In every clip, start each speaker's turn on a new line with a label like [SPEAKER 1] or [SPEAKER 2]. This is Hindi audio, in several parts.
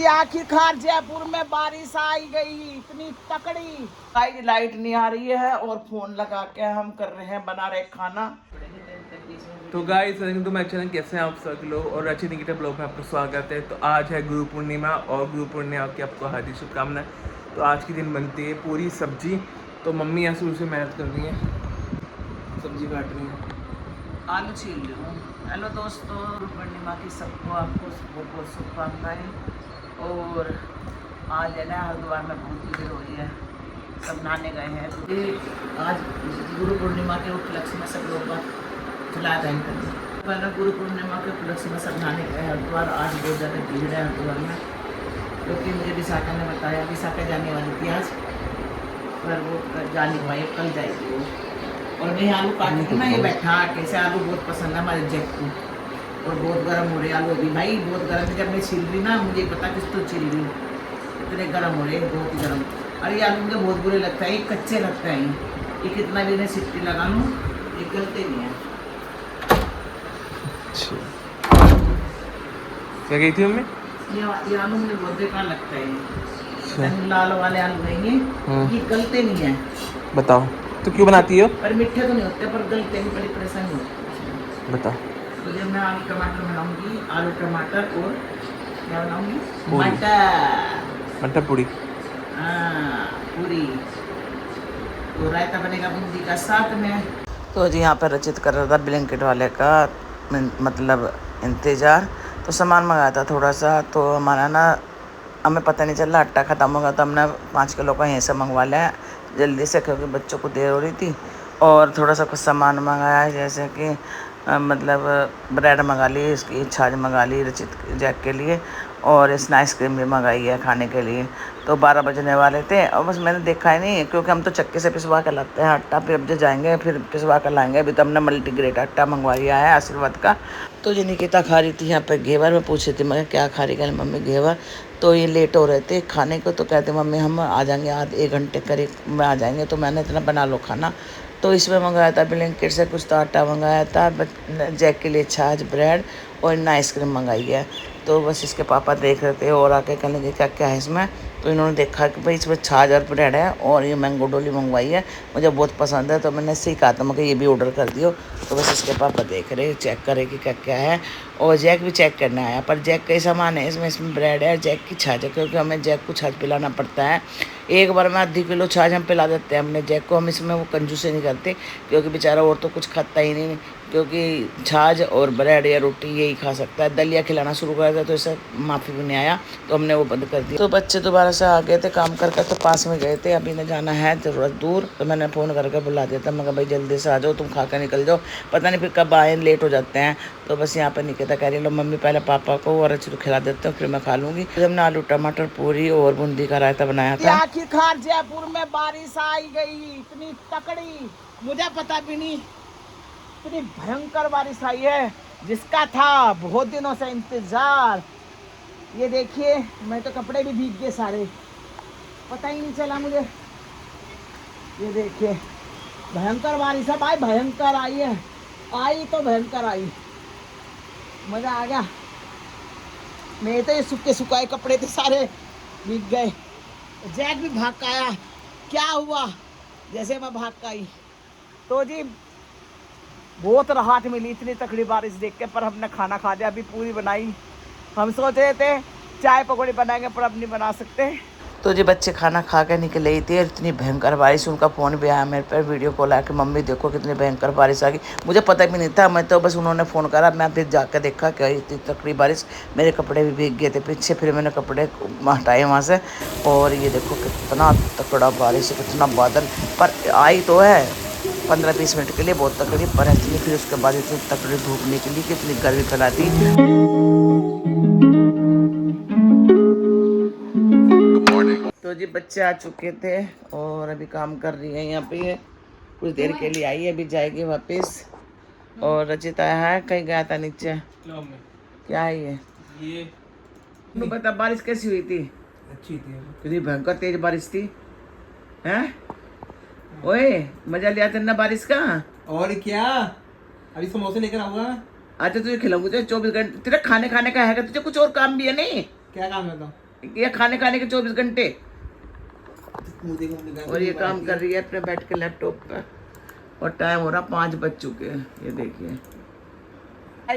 [SPEAKER 1] आखिरकार जयपुर में बारिश आई गई, इतनी तकड़ी। लाइट नहीं आ रही है और फोन लगा के हम कर रहे हैं, बना रहे खाना।
[SPEAKER 2] तो guys welcome to my channel. कैसे हैं आप सब लोग और रचित निकिता ब्लॉग में आपका स्वागत है। तो आज है गुरु पूर्णिमा और गुरु पूर्णिमा की आपको हार्दिक शुभकामनाएं। तो आज के दिन बनती है पूरी सब्जी। तो मम्मी यहाँ शुरू से मेहनत कर रही है, सब्जी काट रही है,
[SPEAKER 1] आलू छील रही हूँ। हेलो दोस्तों, गुरु पूर्णिमा की सबको आपको बहुत बहुत शुभकामनाएं। और आज है ना हरिद्वार में बहुत भीड़ हो रही है, सब नहाने गए हैं। आज गुरु पूर्णिमा के उपलक्ष्य में सब लोग चला टाइम करते हैं। गुरु पूर्णिमा के उपलक्ष्य में सब नहाने गए हरिद्वार। आज बहुत ज़्यादा भीड़ है हरिद्वार में, क्योंकि मुझे विशाखा ने बताया, विशाखा जाने वाली थी आज, पर वो जा नहीं पाई, कल जाएगी वो। और नहीं आलू काटने के ना ये बैठा कैसे, आलू बहुत पसंद है हमारे जैक को। और बहुत गर्म हो रहे आलू अभी भाई, बहुत गर्म है। जब मैं छील रही ना, मुझे पता किस तो छील रही, इतने गर्म हो रहे, बहुत ही गर्म। अरे आलू मुझे बहुत बुरे लगता है, ये कच्चे लगते हैं। ये कितना भी इन्हें सिट्टी लगा लूँ, ये गलते नहीं है।
[SPEAKER 2] क्या गई थी मम्मी?
[SPEAKER 1] ये आलू मुझे बहुत बेकार लगता है। लाल वाले आलू रहेंगे, ये गलते नहीं है।
[SPEAKER 2] बताओ तो क्यों बनाती हो?
[SPEAKER 1] पर मीठे तो नहीं होते, पर गलते नहीं, बड़ी परेशानी होती है।
[SPEAKER 2] बताओ।
[SPEAKER 1] तो जब मैं आलू टमाटर बनाऊंगी, आलू टमाटर और क्या बनाऊंगी, मटर
[SPEAKER 2] मटर पूरी।
[SPEAKER 1] हाँ पूरी। तो रायता बनेगा बूंदी का साथ में। तो जी यहाँ पर रचित कर रहा था ब्लैंकेट वाले का मतलब इंतज़ार। तो सामान मंगाया था थोड़ा सा, तो हमारा ना हमें पता नहीं चला, आटा ख़त्म हो गया, तो हमने 5 किलो का यहीं से मंगवा लिया जल्दी से, क्योंकि बच्चों को देर हो रही थी। और थोड़ा सा कुछ सामान मंगाया है, जैसे कि मतलब ब्रेड मंगा ली, इसकी छाछ मंगा ली रचित जैक के लिए, और इसने आइसक्रीम भी मंगाई है खाने के लिए। तो 12 बजने वाले थे और बस मैंने देखा ही नहीं, क्योंकि हम तो चक्के से पिसवा कर लाते हैं आटा, फिर अब जो जाएंगे फिर पिसवा कर लाएंगे। अभी तो हमने मल्टीग्रेन आटा मंगवा लिया है आशीर्वाद का। तो ये निकिता खा रही थी यहाँ पे घेवर। मैं पूछ रही थी, मैं क्या खा रही है मम्मी? घेवर। तो ये लेट हो रहे थे खाने को, तो कहते मम्मी हम आ जाएंगे, आध 1 घंटे करीब में आ जाएंगे। तो मैंने इतना बना लो खाना। तो इसमें मंगाया था ब्लिंकिट से कुछ, तो आटा मंगाया था जैक के लिए, छाछ, ब्रेड और इन आइसक्रीम मंगाई है। तो बस इसके पापा देख रहे थे और आके कहने लगे क्या क्या है इसमें। तो इन्होंने देखा कि भाई इसमें छाछ और ब्रेड है और ये मैंगो डोली मंगवाई है, मुझे बहुत पसंद है। तो मैंने इससे ही कहा था मैं ये भी ऑर्डर कर दियो। तो बस इसके पापा देख रहे, चेक करे कि क्या क्या है। और जैक भी चेक करना आया, पर जैक का ही सामान है इसमें ब्रेड है, जैक की छाछ है, क्योंकि हमें जैक को छाछ पिलाना पड़ता है। एक बार में आधी किलो छाछ हम पिला देते हैं अपने जैक को। हम इसमें वो कंजूसी नहीं करते, क्योंकि बेचारा और तो कुछ खाता ही नहीं, क्योंकि छाछ और ब्रेड या रोटी यही खा सकता है। दलिया खिलाना शुरू कर दिया तो इसे माफ़ी भी नहीं आया, तो हमने वो बंद कर दिया। तो बच्चे दोबारा से आ गए थे काम कर कर, तो पास में गए थे, अभी ने जाना है ज़रूरत दूर। तो मैंने फ़ोन करके बुला दिया था, मैं भाई जल्दी से आ जाओ, तुम खा कर निकल जाओ, पता नहीं फिर कब आए, लेट हो जाते हैं। तो बस यहाँ पर निकिता कह रही लो मम्मी पहले पापा को और अच्छी खिला देते हो, फिर मैं खा लूँगी। तो हमने आलू टमाटर पूरी और बूंदी का रायता बनाया था। आखिरकार जयपुर में बारिश आई गई, इतनी तकड़ी, मुझे पता भी नहीं, इतनी भयंकर बारिश आई है, जिसका था बहुत दिनों से इंतजार। ये देखिए, मैं तो कपड़े भी भीग गए सारे, पता ही नहीं चला मुझे। ये देखिए भयंकर बारिश है भाई, भयंकर आई है, आई तो भयंकर आई, मजा आ गया। मेरे तो ये सूखे सुखाए कपड़े थे सारे भीग गए। जैक भी भाग का आया, क्या हुआ जैसे मैं भाग का आई। तो जी बहुत राहत मिली इतनी तकड़ी बारिश देख के। पर हमने खाना खा लिया, अभी पूरी बनाई। हम सोच रहे थे चाय पकौड़े बनाएंगे, पर अब नहीं बना सकते। तो जी बच्चे खाना खा के निकले ही थे, इतनी भयंकर बारिश। उनका फ़ोन भी आया मेरे पर, वीडियो कॉल आया कि मम्मी देखो कितनी भयंकर बारिश आ गई। मुझे पता भी नहीं था, मैं तो बस उन्होंने फ़ोन करा, मैं फिर जाकर देखा क्या इतनी तकड़ी बारिश। मेरे कपड़े भी भीग गए थे पीछे, फिर मैंने कपड़े हटाए वहाँ से। और ये देखो कितना तकड़ा बारिश, कितना बादल, पर आई तो है 15-20 मिनट के लिए बहुत तकड़ी, पर इतनी फिर उसके बाद इतनी तकड़ी धूप निकली कि इतनी गर्मी फैला दी। तो जी बच्चे आ चुके थे और अभी काम कर रही है यहाँ पे, कुछ देर के लिए आई है, अभी जाएगी वापस। और रचित आया है, कहीं गया था नीचे। क्या है ये तू बता, बारिश कैसी हुई थी?
[SPEAKER 2] अच्छी थी,
[SPEAKER 1] कितनी भयंकर तेज बारिश थी, हैं? ओए मजा लिया तेरे बारिश का?
[SPEAKER 2] और क्या, अभी समोसे लेकर आऊंगा।
[SPEAKER 1] अच्छा तुझे खिलाऊंगा, तुझे 24 घंटे तेरे खाने का है, तुझे कुछ और काम भी है नहीं?
[SPEAKER 2] क्या काम है? तो
[SPEAKER 1] ये खाने खाने के 24 घंटे। और ये काम कर रही है अपने बैठ के लैपटॉप पर। और टाइम हो रहा 5 बज चुके हैं, ये देखिए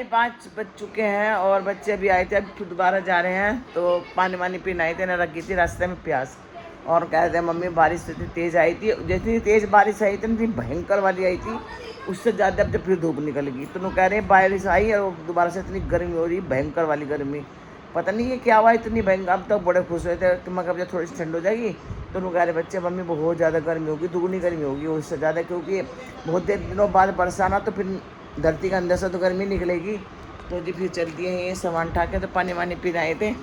[SPEAKER 1] 5 बज चुके हैं। और बच्चे अभी आए थे, अभी फिर दोबारा जा रहे हैं। तो पानी वानी पीने आए थे ना, रखी थी रास्ते में प्यास। और कह रहे थे मम्मी बारिश इतनी तेज़ आई थी, जितनी तेज़ बारिश आई थी इतनी भयंकर वाली आई थी, उससे ज़्यादा अब जब फिर धूप निकल गई। तो कह रहे हैं बारिश आई और दोबारा से इतनी गर्मी हो रही, भयंकर वाली गर्मी। पता नहीं ये क्या हुआ इतनी भयंकर। अब तक बड़े खुश हुए थे कि मैं कब थोड़ी सी ठंड हो जाएगी। तो कह रहे बच्चे मम्मी बहुत ज़्यादा गर्मी होगी, दुगनी गर्मी होगी उससे ज़्यादा, क्योंकि बहुत देर दिनों बाद बरसाना तो फिर धरती के अंदर से तो गर्मी निकलेगी। तो जी फिर चलती है ये सामान उठा के। तो पानी वानी पीने आए थे।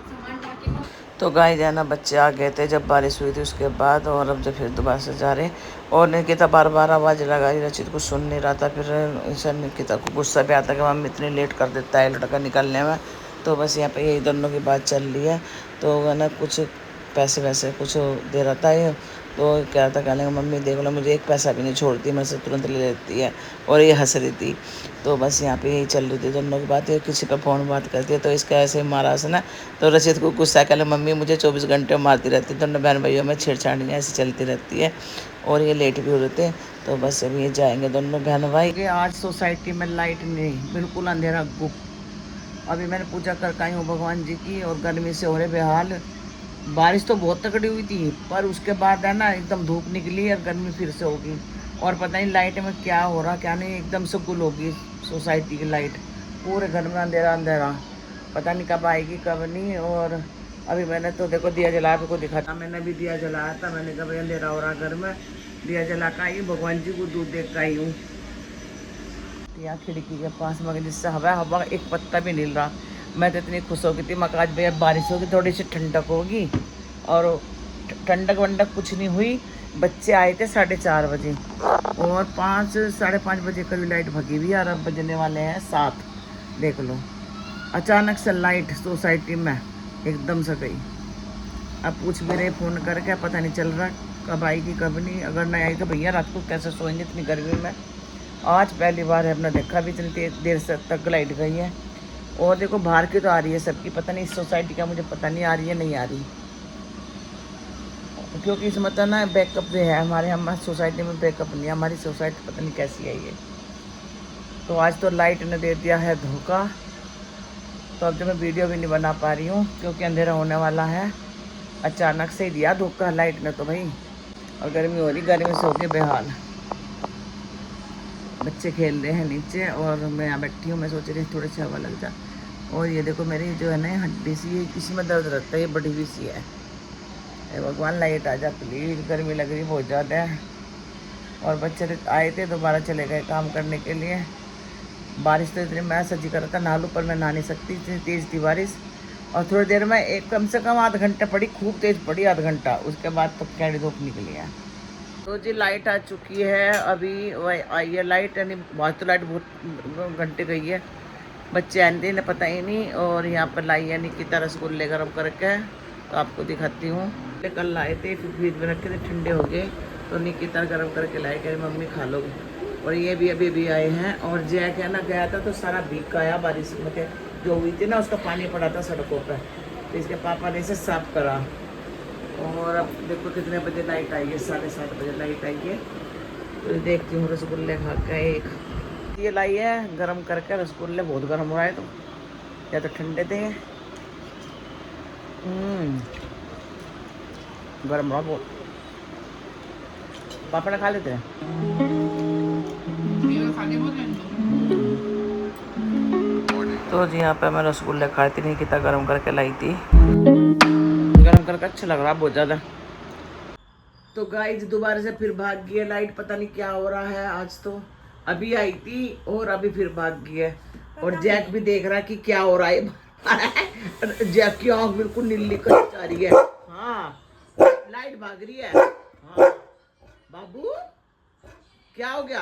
[SPEAKER 1] तो गाय जाना बच्चे आ गए थे जब बारिश हुई थी उसके बाद। और अब जब फिर दोबारा से जा रहे और निकिता बार बार आवाज़ लगाई, रचित कुछ सुन नहीं रहा था। फिर इंसान निकिता को गुस्सा भी आता कि मम्मी इतनी लेट कर देता है लड़का निकलने में। तो बस यहाँ पे यही दोनों की बात चल रही है। तो है ना कुछ पैसे वैसे कुछ दे रहा था ये। तो कह रहा था, कहने का मम्मी देख लो मुझे एक पैसा भी नहीं छोड़ती, मेरे से तुरंत ले लेती है। और ये हंस रही थी। तो बस यहाँ पे यही चल रही थी दोनों की बात। ये किसी पर फ़ोन बात करती है तो इसका ऐसे ही मारा से ना। तो रचित को गुस्सा कहले मम्मी मुझे 24 घंटे मारती रहती है, दोनों बहन भाइयों में छेड़छाड़ियाँ ऐसी चलती रहती है। और ये लेट भी हो रहे थे। तो बस अभी ये जाएंगे दोनों बहन भाई। आज सोसाइटी में लाइट नहीं, बिल्कुल अंधेरा गुप। अभी मैंने पूजा करके आई हूँ भगवान जी की। और गर्मी से हो रहे बेहाल। बारिश तो बहुत तगड़ी हुई थी, पर उसके बाद है ना एकदम धूप निकली और गर्मी फिर से होगी। और पता नहीं लाइट में क्या हो रहा क्या नहीं, एकदम से गुल होगी सोसाइटी की लाइट। पूरे घर में अंधेरा अंधेरा, पता नहीं कब आएगी कब नहीं। और अभी मैंने तो देखो दिया जला को दिखा था, मैंने भी दिया जलाया था। मैंने कहा भाई अंधेरा हो रहा घर में, दिया जला कर आई, भगवान जी को दूध दे कर आई हूँ। यहाँ खिड़की के पास मगर जिससे हवा हवा एक पत्ता भी नहीं रहा। मैं तो इतनी खुश हो गई थी, मैं आज भैया बारिश होगी थोड़ी सी ठंडक होगी। और ठंडक वंडक कुछ नहीं हुई। बच्चे आए थे 4:30 बजे और 5 साढ़े 5 बजे कभी लाइट भगी हुई। और अब बजने वाले हैं 7, देख लो। अचानक से लाइट सोसाइटी में एकदम से गई। अब पूछ भी रहे फ़ोन करके, पता नहीं चल रहा कब आएगी कब नहीं। अगर नहीं आई तो भैया रात को कैसे सोएंगे इतनी गर्मी में। आज पहली बार है अपना देखा भी इतनी देर से तक लाइट गई है। और देखो बाहर की तो आ रही है सबकी, पता नहीं इस सोसाइटी का मुझे पता नहीं आ रही है नहीं आ रही, क्योंकि इसमें तो ना बैकअप भी है हमारी सोसाइटी में बैकअप नहीं है। हमारी सोसाइटी पता नहीं कैसी है ये। तो आज तो लाइट ने दे दिया है धोखा। तो अब जो मैं वीडियो भी नहीं बना पा रही हूँ क्योंकि अंधेरा होने वाला है। अचानक से ही दिया धोखा लाइट ने तो भाई। और गर्मी हो रही, गर्मी से हो गई बेहाल। बच्चे खेल रहे हैं नीचे और मैं यहाँ बैठी हूँ। मैं सोच रही हूँ थोड़ी सी हवा लग जा। और ये देखो मेरी जो है ना हड्डी सी, इसी में दर्द रहता है, ये बड़ी हुई सी है। भगवान लाइट आ जा प्लीज़, गर्मी लग रही बहुत ज़्यादा है। और बच्चे आए थे दोबारा चले गए काम करने के लिए। बारिश तो इतनी मैं सजी कर रहा था नहा लूँ, पर मैं नहा नहीं सकती, इतनी तेज़ थी बारिश। और थोड़ी देर में एक कम से कम आधा घंटा पड़ी, खूब तेज़ पड़ी आधा घंटा। उसके बाद तो कैडी धूप निकली है। तो जी लाइट आ चुकी है, अभी वह आई है लाइट। यानी बहुत तो लाइट बहुत घंटे गई है। बच्चे आते इन्हें पता ही नहीं। और यहाँ पर लाई है निकिता रसगुल्ले गर्म करके, तो आपको दिखाती हूँ। कल लाए थे फिर फ्रिज में रखे थे, ठंडे हो गए। तो निकिता गर्म करके लाए, कह रही मम्मी खा लोगे। और ये भी अभी भी आए हैं। और जैक है ना गया था तो सारा भीग का आया बारिश में, जो हुई थी ना उसका पानी पड़ा था सड़कों पर। तो इसके पापा ने इसे साफ करा। और अब देखो कितने बजे लाइट आई है, 7:30 बजे लाइट आई है। तो देखती हूँ रसगुल्ले खा के एक ये लाई है गरम करके। रसगुल्ले बहुत गर्म हो रहा है, तो या तो ठंडे थे। गर्म रहा बहुत। पापड़ खा लेते हैं। तो जी यहाँ पे मैं रसगुल्ले खाई थी, नहीं कितना गर्म करके लाई थी। गर्म करके अच्छा लग रहा बहुत ज़्यादा। तो गाइस दोबारा से फिर भाग गई है लाइट, पता नहीं क्या हो रहा है आज। तो अभी आई थी और अभी फिर भाग गई है। और जैक भी देख रहा है कि क्या हो रहा है। जैक की आँख बिल्कुल नीली कर जा रही है। हाँ लाइट भाग रही है। हाँ बाबू क्या हो गया?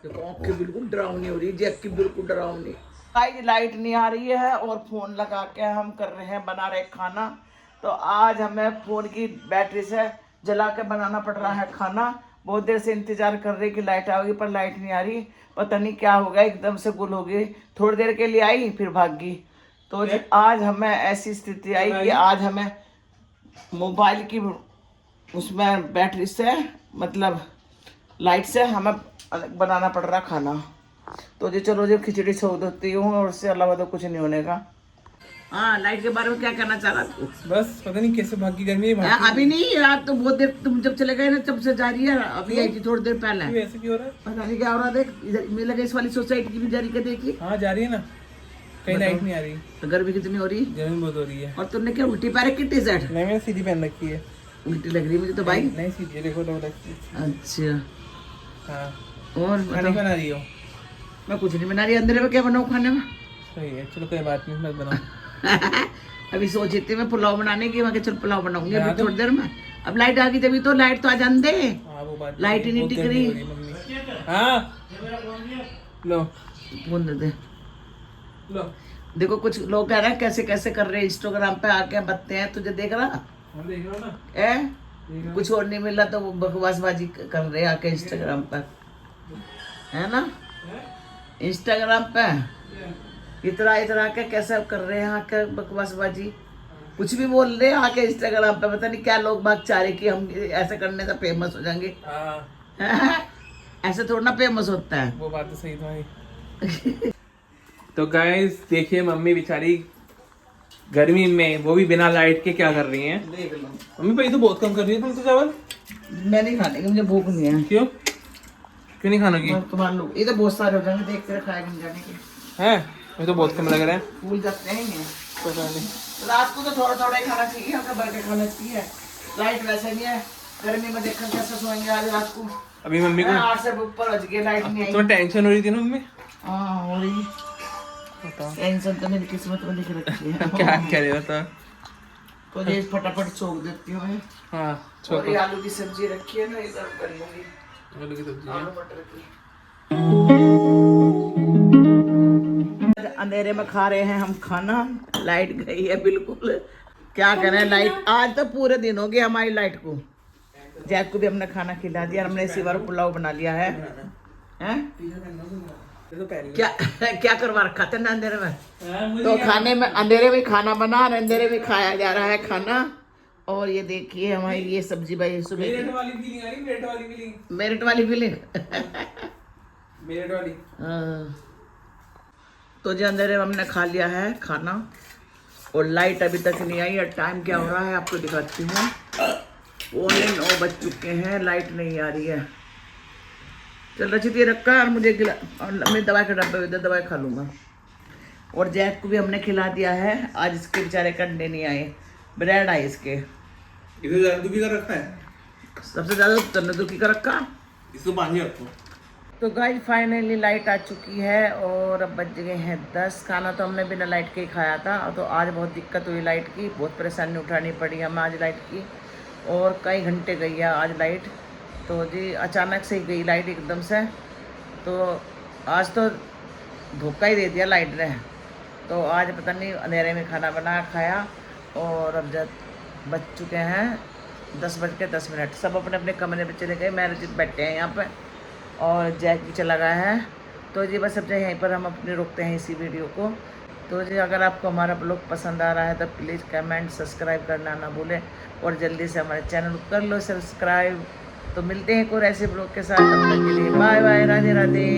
[SPEAKER 1] देखो आँखें बिल्कुल डरावनी हो रही है जैक की, बिल्कुल डरावनी। गाइस लाइट नहीं आ रही है और फोन लगा के हम कर रहे हैं, बना रहे खाना। तो आज हमें फोन की बैटरी से जला के बनाना पड़ रहा है खाना। बहुत देर से इंतजार कर रही कि लाइट आएगी, पर लाइट नहीं आ रही। पता नहीं क्या हो गया, एकदम से गुल हो गई। थोड़ी देर के लिए आई फिर भाग गई। तो जी आज हमें ऐसी स्थिति आई कि आज हमें मोबाइल की उसमें बैटरी से मतलब लाइट से हमें अलग बनाना पड़ रहा खाना। तो जी चलो जी खिचड़ी छोड़ देती हूँ और उससे अलावा तो कुछ नहीं होने का। हाँ लाइट के बारे में क्या कहना चाह रहा तू?
[SPEAKER 2] बस पता नहीं कैसे भागी गर्मी है
[SPEAKER 1] अभी नहीं रात तो बहुत देर तुम जब चले गए ना तब से जा रही है। अभी आई थी थोड़ी देर पहले।
[SPEAKER 2] ऐसे क्यों हो रहा है?
[SPEAKER 1] पता नहीं क्या हो रहा। देख इधर मुझे लगा इस वाली सोसाइटी की भी जारी कर देखी।
[SPEAKER 2] हाँ जा रही है ना, कहीं लाइट नहीं आ रही।
[SPEAKER 1] तो गर्मी कितनी हो रही?
[SPEAKER 2] गर्मी बहुत हो रही है।
[SPEAKER 1] और तुमने क्या उल्टी पैर की टी-शर्ट?
[SPEAKER 2] नहीं मैंने सीधी पहन रखी है।
[SPEAKER 1] उल्टी लग रही है मुझे तो भाई।
[SPEAKER 2] नहीं सीधी है, देखो तो
[SPEAKER 1] अच्छा
[SPEAKER 2] हाँ।
[SPEAKER 1] और
[SPEAKER 2] खाने बना रही हो?
[SPEAKER 1] मैं कुछ नहीं बना रही। अंदर में क्या बनाऊँ खाने में?
[SPEAKER 2] सही है, चलो कोई बात नहीं, मत बनाओ।
[SPEAKER 1] अभी सोची थी मैं पुलाव बनाने की। मैं चल पुलाव बनाऊंगी
[SPEAKER 2] बना
[SPEAKER 1] अभी
[SPEAKER 2] दो।
[SPEAKER 1] थोड़ी देर में। अब लाइट आ गई तभी तो। लाइट तो आ जान दे।
[SPEAKER 2] हाँ वो बात
[SPEAKER 1] लाइट ही नहीं टिक रही।
[SPEAKER 2] हाँ लो
[SPEAKER 1] फोन दे दे।
[SPEAKER 2] लो
[SPEAKER 1] देखो कुछ लोग कह रहे हैं कैसे कैसे कर रहे हैं इंस्टाग्राम पे आके बत्ते हैं। तुझे देख रहा
[SPEAKER 2] हम देख रहे हो ना।
[SPEAKER 1] है? कुछ और नहीं मिला तो वो बकवासबाजी कर रहे हैं आके इंस्टाग्राम पर, है ना? इंस्टाग्राम पे इतना इतना के कैसे कर रहे हैं आके बकवासबाजी। कुछ भी बोल रहे हैं आके इंस्टाग्राम पे। पता नहीं क्या लोग बाग चाह रहे कि हम ऐसे करने से फेमस हो जाएंगे।
[SPEAKER 2] हाँ
[SPEAKER 1] ऐसे थोड़ा ना फेमस होता है।
[SPEAKER 2] वो बात तो सही तुम्हारी। तो गाइस देखिए मम्मी बेचारी गर्मी में वो भी बिना लाइट के क्या कर रही हैं।
[SPEAKER 1] देख लो
[SPEAKER 2] मम्मी भाई तो बहुत कम कर रही है तुम तो चावल।
[SPEAKER 1] मैं नहीं खाने की, मुझे भूख नहीं है।
[SPEAKER 2] क्यों क्यों नहीं खाना की?
[SPEAKER 1] तुम्हारे लोग ये तो बहुत सारे हो जाएंगे देखते रहे खाए नहीं जाने के।
[SPEAKER 2] हैं मुझे तो बहुत कम लग रहा है।
[SPEAKER 1] भूल जाते हैं ये।
[SPEAKER 2] पता नहीं।
[SPEAKER 1] रात को तो थोड़ा थोड़ा ही खाना चाहिए, हल्का बढ़ के खाना चाहिए। लाइट वैसे नहीं है गर्मी में, देखकर कैसे सोएंगे आज रात को।
[SPEAKER 2] अभी मम्मी को
[SPEAKER 1] 8 से ऊपर बज गए लाइट नहीं आई।
[SPEAKER 2] तुम्हें टेंशन हो रही थी ना मम्मी?
[SPEAKER 1] हाँ हो रही।
[SPEAKER 2] बताओ
[SPEAKER 1] टेंशन तो मेरी किस्मत में लिख रखी है।
[SPEAKER 2] क्या क्या ले रहा था?
[SPEAKER 1] तो ये फटाफट छोक देती हूँ मैं।
[SPEAKER 2] हाँ
[SPEAKER 1] और ये आलू की सब्जी रखी है ना, ये गर्म कर लूंगी।
[SPEAKER 2] आलू की सब्जी है।
[SPEAKER 1] आलू मटर की। अंधेरे में खा रहे हैं हम खाना। लाइट गई है बिल्कुल। क्या करें लाइट आज तो पूरे दिन हो गए हमारी लाइट को। जैक को भी हमने खाना खिला दिया। हमने इसी बार पुलाव बना लिया है। हैं? क्या क्या करवा रखा था ना अंधेरे में? तो खाने में अंधेरे में खाना बना और अंधेरे में खाया जा रहा है खाना। और ये देखिए हमारी ये सब्जी भाई सुबह
[SPEAKER 2] मेरिट वाली फीलिंग आ रही, मेरिट वाली फीलिंग।
[SPEAKER 1] मेरिट वाली फीलिंग।
[SPEAKER 2] मेरिट वाली।
[SPEAKER 1] तो जी अंधेरे में हमने खा लिया है खाना और लाइट अभी तक नहीं आई। और टाइम क्या हो रहा है आपको दिखाती हूँ। 9:15 बज चुके हैं, लाइट नहीं आ रही है। चल रचित ये रखा और मुझे मैं दवाई का डब्बा इधर दवाई खा लूँगा। और जैक को भी हमने खिला दिया है। आज इसके बेचारे कंडे नहीं आए, ब्रेड आए इसके।
[SPEAKER 2] इसे ज़्यादा दुखी कर रखा है।
[SPEAKER 1] सबसे ज़्यादा तन्ने दुखी का रखा।
[SPEAKER 2] इसको बांधिए आपको।
[SPEAKER 1] तो गाइस फाइनली लाइट आ चुकी है और अब बज गए हैं 10। खाना तो हमने बिना लाइट के ही खाया था। तो आज बहुत दिक्कत हुई लाइट की, बहुत परेशानी उठानी पड़ी हमें आज लाइट की। और कई घंटे गई है आज लाइट। तो जी अचानक से ही गई लाइट एकदम से। तो आज तो धोखा ही दे दिया लाइट ने। तो आज पता नहीं अंधेरे में खाना बना खाया। और अब जब बज चुके हैं 10:10। सब अपने अपने कमरे में चले गए। मैं रचित बैठे हैं यहाँ पे और जैक भी चला गया है। तो जी बस अब जो यहीं पर हम अपने रोकते हैं इसी वीडियो को। तो जी अगर आपको हमारा ब्लॉग पसंद आ रहा है तो प्लीज़ कमेंट सब्सक्राइब करना ना भूलें और जल्दी से हमारे चैनल को कर लो सब्सक्राइब। तो मिलते हैं कोई ऐसे ब्लॉग के साथ। तब तक के लिए बाय बाय, राधे राधे।